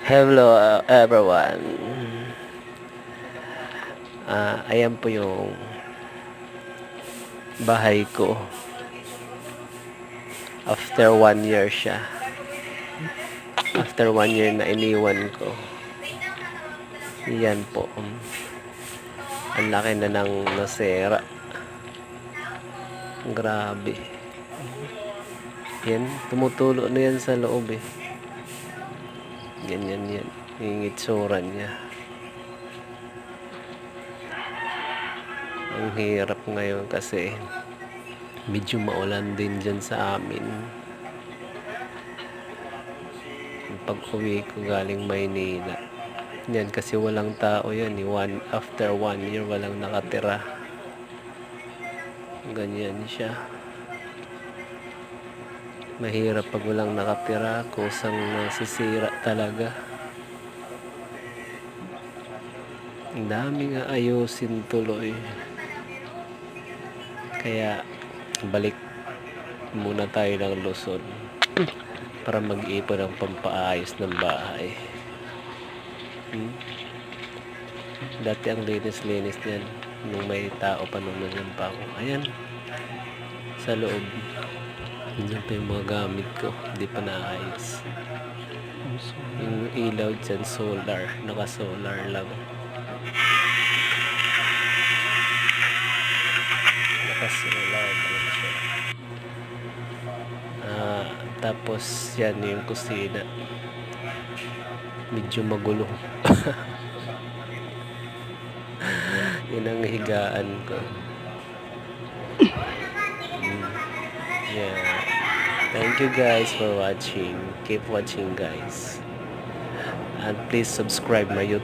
Hello everyone. Ayan po yung bahay ko. After 1 year siya. After 1 year na iniwan ko. Yan po. Ang laki na ng nasira. Grabe. Yan, tumutulo na yan sa loob eh. Yan. Yung itsura niya. Ang hirap ngayon kasi medyo maulan din dyan sa amin. Pag uwi ko galing Maynila. Yan kasi walang tao yan. After 1 year walang nakatira. Ganyan siya. Mahirap pag walang nakatira, kusang nasisira talaga. Ang dami nga ayusin tuloy. Kaya balik muna tayo ng Luzon para mag-ipon ng pampaayos ng bahay. Dati ang linis-linis niyan nung may tao pa nung nandiyan pa ako. Ayan, sa loob. Nandiyan pa yung mga gamit ko. Hindi pa naayos. Yung ilaw dyan, solar. Naka-solar lang. Naka-solar lang siya. Tapos yan yung kusina. Medyo magulo. Yan ang higaan ko. Yeah. Thank you guys for watching. Keep watching guys. And please subscribe my YouTube.